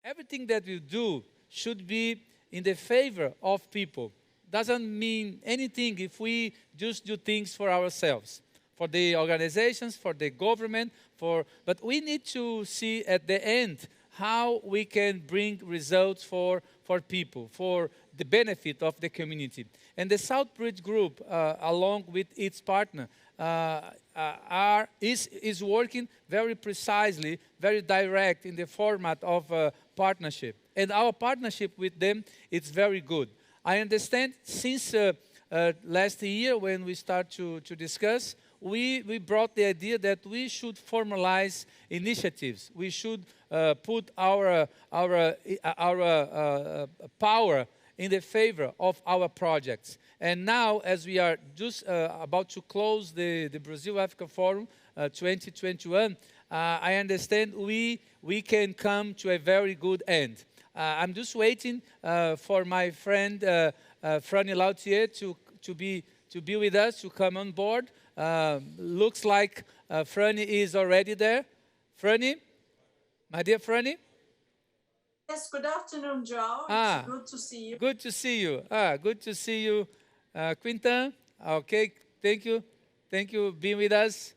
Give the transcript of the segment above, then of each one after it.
everything that we do should be in the favor of people. Doesn't mean anything if we just do things for ourselves, for the organizations, for the government, but we need to see at the end how we can bring results for people, for the benefit of the community. And the SouthBridge Group, along with its partner, is working very precisely, very direct in the format of partnership. And our partnership with them is very good. I understand since last year when we start to discuss, we brought the idea that we should formalize initiatives. We should put our power in the favor of our projects. And now, as we are just about to close the Brazil-Africa Forum 2021, I understand we can come to a very good end. I'm just waiting for my friend Franny Lautier to be with us, to come on board. Looks like Franny is already there. Franny, my dear Franny? Yes, good afternoon, Joe. It's good to see you. Good to see you. Good to see you, Quintan. Okay, thank you. Thank you for being with us.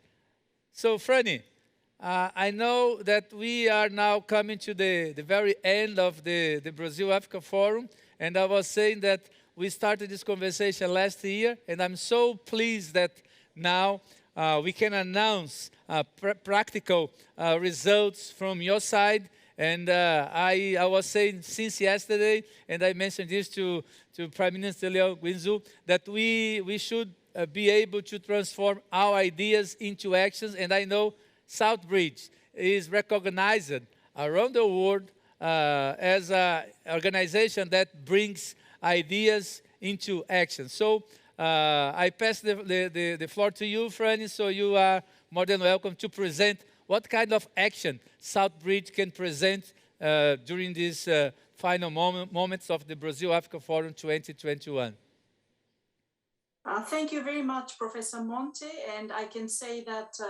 So, Franny, I know that we are now coming to the very end of the Brazil-Africa Forum, and I was saying that we started this conversation last year, and I'm so pleased that now we can announce practical results from your side. And I was saying since yesterday, and I mentioned this to Prime Minister Leo Guinzu, that we should be able to transform our ideas into actions. And I know SouthBridge is recognized around the world as an organization that brings ideas into action. So I pass the floor to you, Franny, so you are more than welcome to present what kind of action SouthBridge can present during these final moments of the Brazil-Africa Forum 2021. Thank you very much, Professor Monte, and I can say that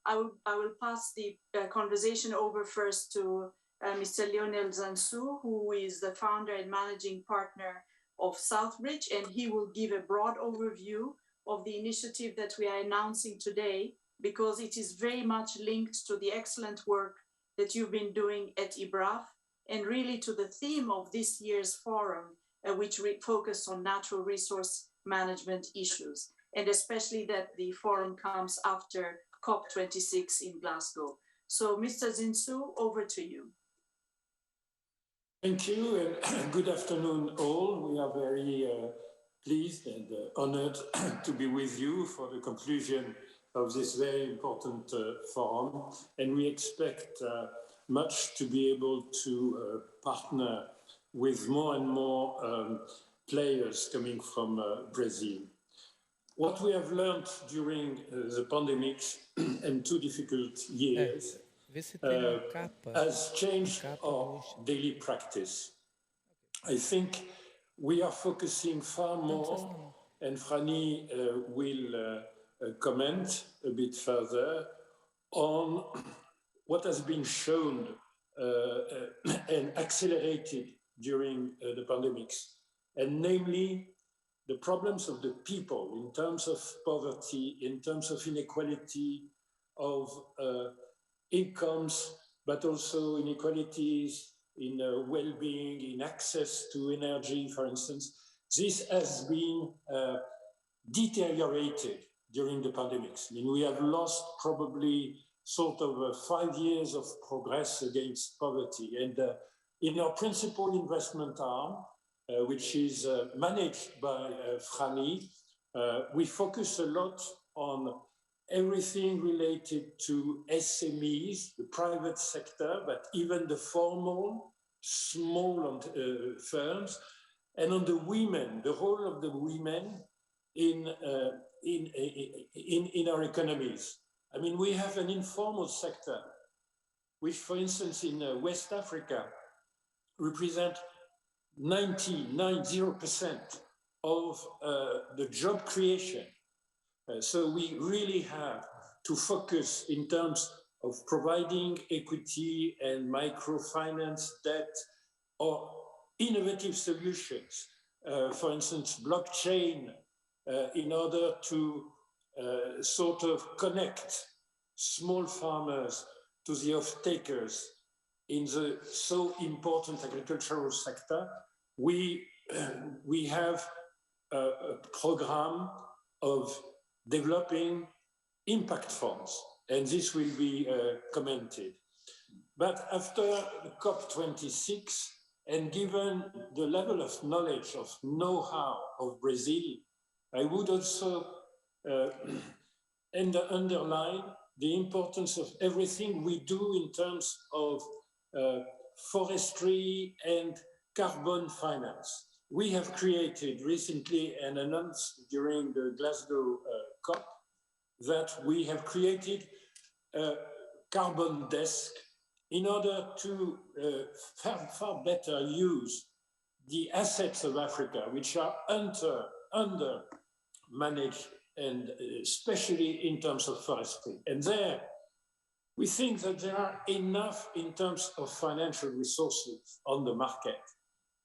I will pass the conversation over first to Mr. Lionel Zansu, who is the founder and managing partner of SouthBridge, and he will give a broad overview of the initiative that we are announcing today, because it is very much linked to the excellent work that you've been doing at IBRAF, and really to the theme of this year's forum, which focused on natural resource management issues, and especially that the forum comes after COP26 in Glasgow. So, Mr. Zinsu, over to you. Thank you, and good afternoon all. We are very pleased and honored to be with you for the conclusion of this very important forum, and we expect much to be able to partner with more and more players coming from Brazil. What we have learned during the pandemic and 2 difficult years has changed our daily practice. I think we are focusing far more, and Franny will comment a bit further on what has been shown and accelerated during the pandemics, and namely the problems of the people in terms of poverty, in terms of inequality of incomes, but also inequalities in well-being, in access to energy, for instance. This has been deteriorated during the pandemics. I mean, we have lost probably sort of 5 years of progress against poverty. And in our principal investment arm, which is managed by Franny, we focus a lot on everything related to SMEs, the private sector, but even the formal, small firms, and on the women, the role of the women in our economies. I mean, we have an informal sector, which, for instance, in West Africa, represent 90% of the job creation. So we really have to focus in terms of providing equity and microfinance debt or innovative solutions, for instance, blockchain, in order to sort of connect small farmers to the off-takers in the so important agricultural sector, we have a program of developing impact funds, and this will be commented. But after COP26, and given the level of knowledge, of know-how of Brazil, I would also underline the importance of everything we do in terms of forestry and carbon finance. We have created recently and announced during the Glasgow COP that we have created a carbon desk in order to far better use the assets of Africa, which are under managed, and especially in terms of forestry. And there, we think that there are enough in terms of financial resources on the market,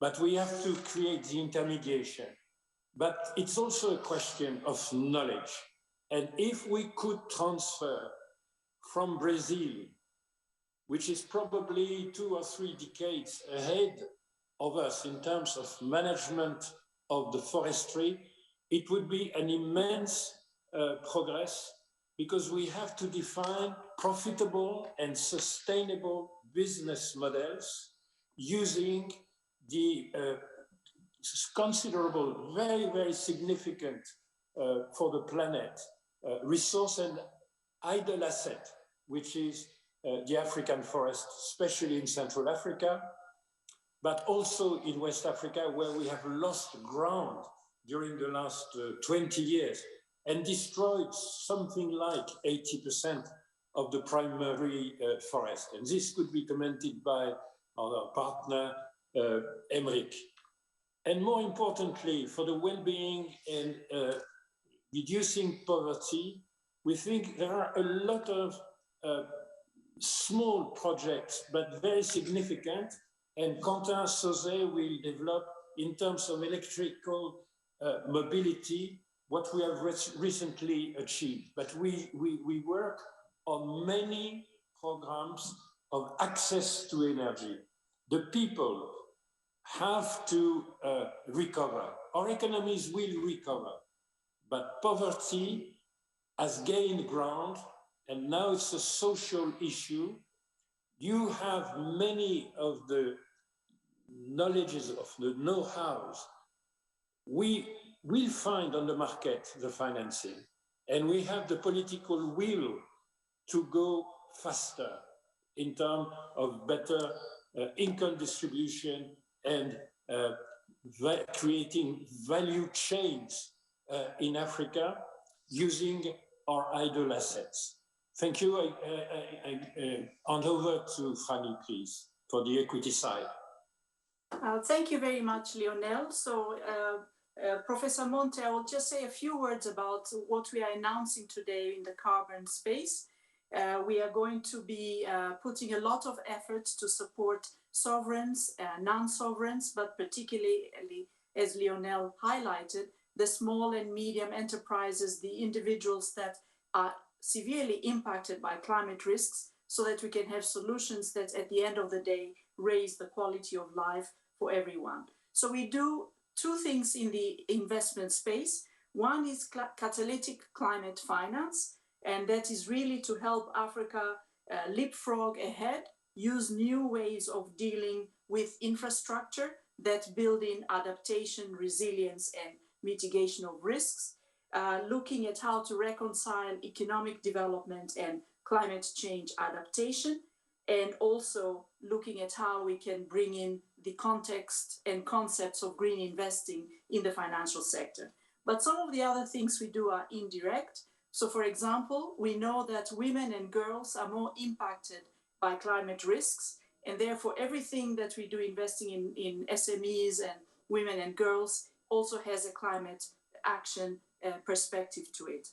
but we have to create the intermediation. But it's also a question of knowledge. And if we could transfer from Brazil, which is probably 2 or 3 decades ahead of us in terms of management of the forestry, it would be an immense progress, because we have to define profitable and sustainable business models using the considerable, very, very significant for the planet resource and idle asset, which is the African forest, especially in Central Africa, but also in West Africa, where we have lost ground during the last 20 years and destroyed something like 80% of the primary forest. And this could be commented by our partner, Emmerich. And more importantly, for the well-being and reducing poverty, we think there are a lot of small projects, but very significant, and Quentin Sauzet will develop in terms of electrical mobility what we have recently achieved. But we work on many programs of access to energy. The people have to recover. Our economies will recover, but poverty has gained ground, and now it's a social issue. You have many of the knowledges, of the know-hows. We will find on the market the financing, and we have the political will to go faster in terms of better income distribution and creating value chains in Africa using our idle assets. Thank you. I hand over to Franny, please, for the equity side. Thank you very much, Lionel. So, Professor Monte, I will just say a few words about what we are announcing today in the carbon space. We are going to be putting a lot of efforts to support sovereigns, non-sovereigns, but particularly, as Lionel highlighted, the small and medium enterprises, the individuals that are severely impacted by climate risks, so that we can have solutions that at the end of the day raise the quality of life for everyone. So we do two things in the investment space. One is catalytic climate finance, and that is really to help Africa leapfrog ahead, use new ways of dealing with infrastructure that build in adaptation, resilience, and mitigation of risks, looking at how to reconcile economic development and climate change adaptation, and also looking at how we can bring in the context and concepts of green investing in the financial sector. But some of the other things we do are indirect. So for example, we know that women and girls are more impacted by climate risks, and therefore everything that we do investing in SMEs and women and girls also has a climate action perspective to it.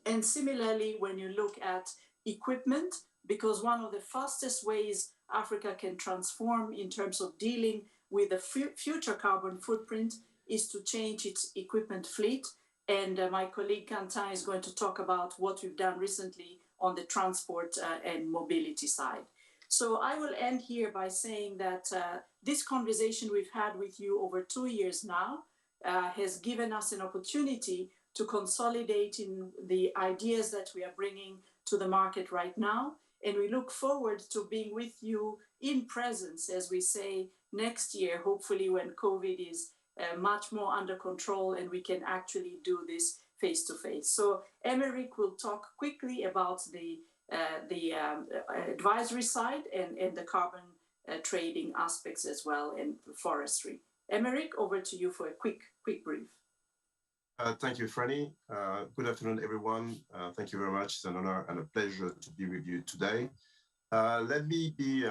And similarly, when you look at equipment, because one of the fastest ways Africa can transform in terms of dealing with the future carbon footprint is to change its equipment fleet. And my colleague Quentin is going to talk about what we've done recently on the transport and mobility side. So I will end here by saying that this conversation we've had with you over 2 years now has given us an opportunity to consolidate in the ideas that we are bringing to the market right now. And we look forward to being with you in presence, as we say, next year, hopefully when COVID is much more under control and we can actually do this face to face. So Emeric will talk quickly about the advisory side and the carbon trading aspects as well, and forestry. Emeric, over to you for a quick brief. Thank you, Franny. Good afternoon, everyone. Thank you very much. It's an honor and a pleasure to be with you today. Let me be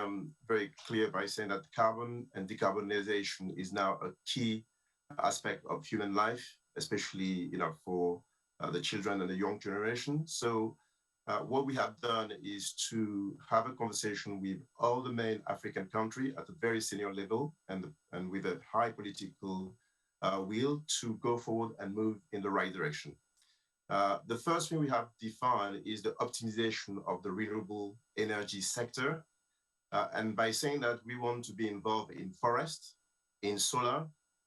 very clear by saying that carbon and decarbonization is now a key aspect of human life, especially for the children and the young generation. So what we have done is to have a conversation with all the main African countries at a very senior level and with a high political will to go forward and move in the right direction. The first thing we have defined is the optimization of the renewable energy sector. And by saying that, we want to be involved in forest, in solar,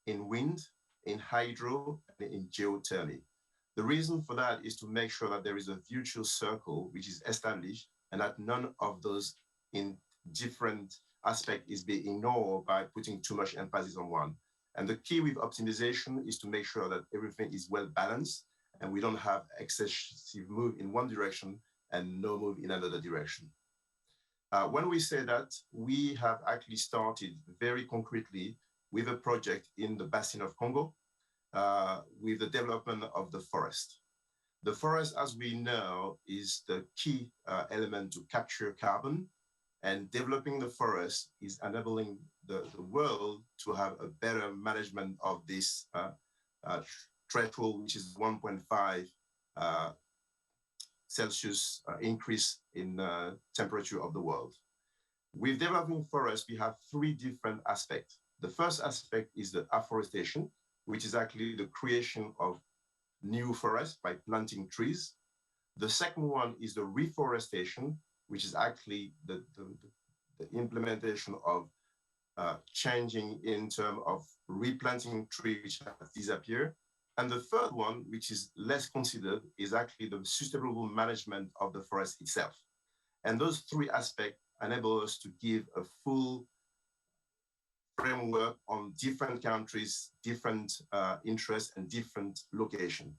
in wind, in hydro, and in geothermal. The reason for that is to make sure that there is a virtuous circle which is established and that none of those in different aspects is being ignored by putting too much emphasis on one. And the key with optimization is to make sure that everything is well balanced and we don't have excessive move in one direction and no move in another direction. When we say that, we have actually started very concretely with a project in the Basin of Congo with the development of the forest. The forest, as we know, is the key element to capture carbon, and developing the forest is enabling the world to have a better management of this threshold, which is 1.5 Celsius increase in temperature of the world. With developing forests, we have three different aspects. The first aspect is the afforestation, which is actually the creation of new forests by planting trees. The second one is the reforestation, which is actually the implementation of changing in terms of replanting trees which have disappeared. And the third one, which is less considered, is actually the sustainable management of the forest itself. And those three aspects enable us to give a full framework on different countries, different interests, and different locations.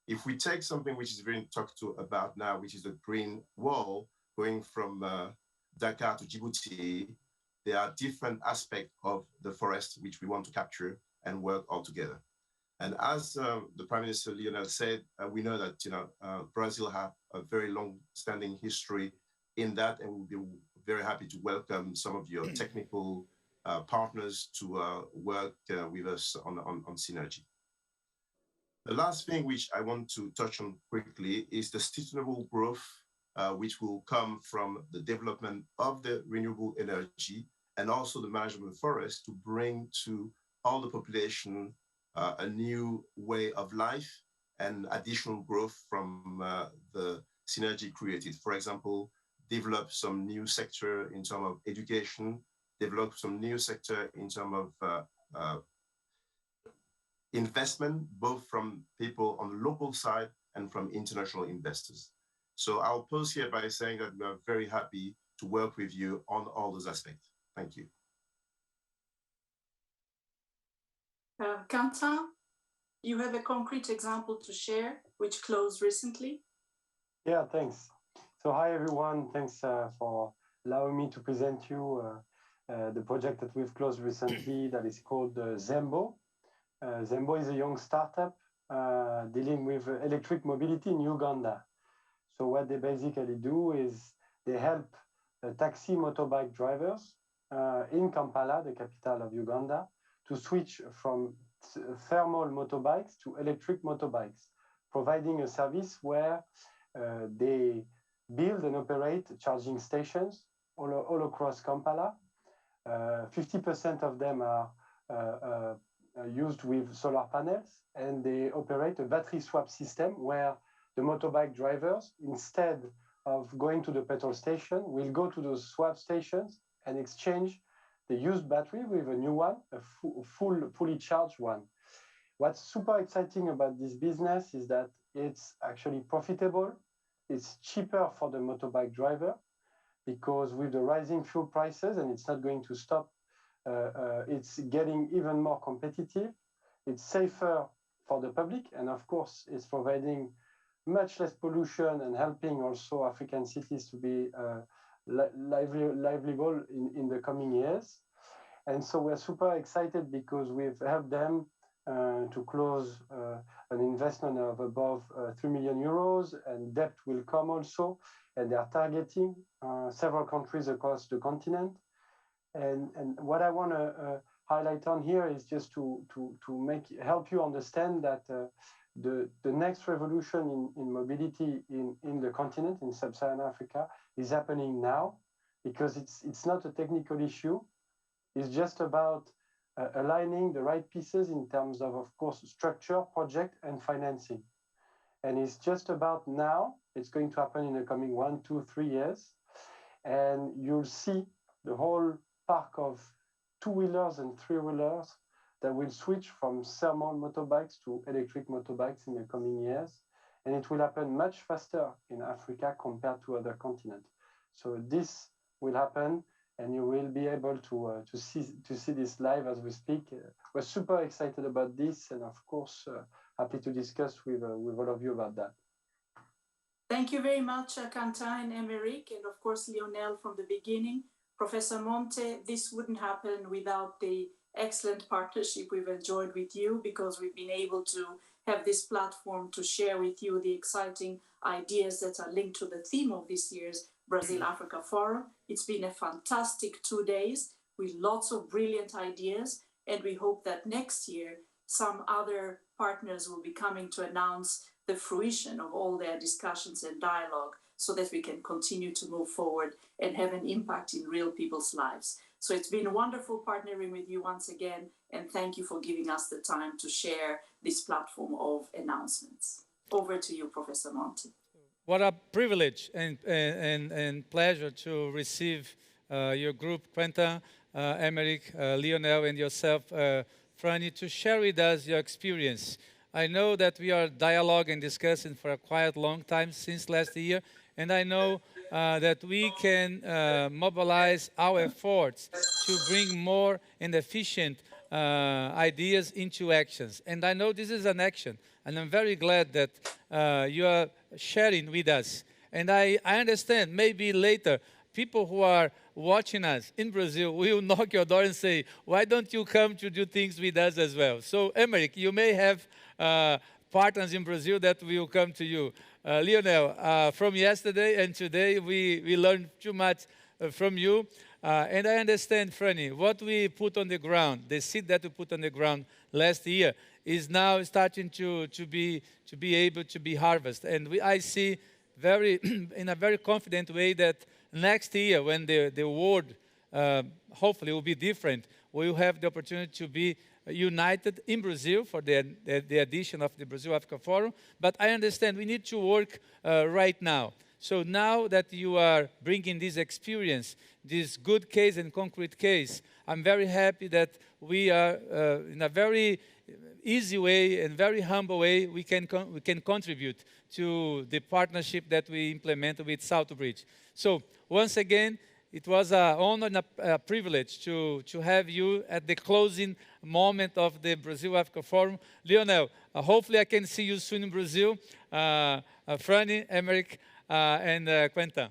If we take something which is very talked to about now, which is the green wall going from Dakar to Djibouti, there are different aspects of the forest which we want to capture and work all together. And as the Prime Minister Lionel said, we know that Brazil have a very long-standing history in that, and we'll be very happy to welcome some of your technical partners to work with us on synergy. The last thing which I want to touch on quickly is the sustainable growth, which will come from the development of the renewable energy and also the management of the forest to bring to all the population a new way of life and additional growth from the synergy created. For example, develop some new sector in terms of education, develop some new sector in terms of investment, both from people on the local side and from international investors. So I'll pause here by saying that we are very happy to work with you on all those aspects. Thank you. Quentin, you have a concrete example to share, which closed recently? Yeah, thanks. So hi, everyone. Thanks for allowing me to present you the project that we've closed recently that is called Zembo. Zembo is a young startup dealing with electric mobility in Uganda. So what they basically do is they help taxi motorbike drivers in Kampala, the capital of Uganda, to switch from thermal motorbikes to electric motorbikes, providing a service where they build and operate charging stations all across Kampala. 50% of them are used with solar panels, and they operate a battery swap system where the motorbike drivers, instead of going to the petrol station, will go to those swap stations and exchange the used battery with a new one, a fully charged one. What's super exciting about this business is that it's actually profitable. It's cheaper for the motorbike driver, because with the rising fuel prices, and it's not going to stop, it's getting even more competitive. It's safer for the public, and of course, it's providing much less pollution and helping also African cities to be livable in the coming years. And so we're super excited because we've helped them to close an investment of above 3 million euros, and debt will come also. And they are targeting several countries across the continent. And what I want to highlight on here is just to help you understand that the next revolution in mobility in the continent, in sub-Saharan Africa, is happening now, because it's not a technical issue. It's just about aligning the right pieces in terms of course, structure, project, and financing. And it's just about now. It's going to happen in the coming 1, 2, 3 years. And you'll see the whole park of two-wheelers and three-wheelers that will switch from thermal motorbikes to electric motorbikes in the coming years. And it will happen much faster in Africa compared to other continents. So this will happen, and you will be able to see this live as we speak. We're super excited about this, and of course, happy to discuss with all of you about that. Thank you very much, Quentin and Emeric, and of course, Lionel from the beginning. Professor Monte, this wouldn't happen without the excellent partnership we've enjoyed with you, because we've been able to have this platform to share with you the exciting ideas that are linked to the theme of this year's Brazil-Africa Forum. It's been a fantastic 2 days with lots of brilliant ideas, and we hope that next year some other partners will be coming to announce the fruition of all their discussions and dialogue, so that we can continue to move forward and have an impact in real people's lives. So it's been wonderful partnering with you once again, and thank you for giving us the time to share this platform of announcements. Over to you, Professor Monte. What a privilege and pleasure to receive your group, Quentin, Emeric, Lionel, and yourself, Franny, to share with us your experience. I know that we are dialoguing and discussing for a quite long time since last year, and I know that we can mobilize our efforts to bring more and efficient ideas into actions. And I know this is an action, and I'm very glad that you are sharing with us. And I understand maybe later people who are watching us in Brazil will knock your door and say, why don't you come to do things with us as well? So, Emeric, you may have partners in Brazil that will come to you. Lionel, from yesterday and today, we learned too much from you. And I understand, Franny, what we put on the ground, the seed that we put on the ground last year, is now starting to be able to be harvested. And I see in a very confident way that next year, when the world hopefully will be different, we will have the opportunity to be united in Brazil for the edition of the Brazil-Africa Forum. But I understand we need to work right now. So now that you are bringing this experience, this good case and concrete case, I'm very happy that we are in a very easy way and very humble way, we can contribute to the partnership that we implement with SouthBridge. So once again, it was an honor and a privilege to have you at the closing moment of the Brazil-Africa Forum. Lionel, hopefully I can see you soon in Brazil. Franny, Emeric, and Quentin.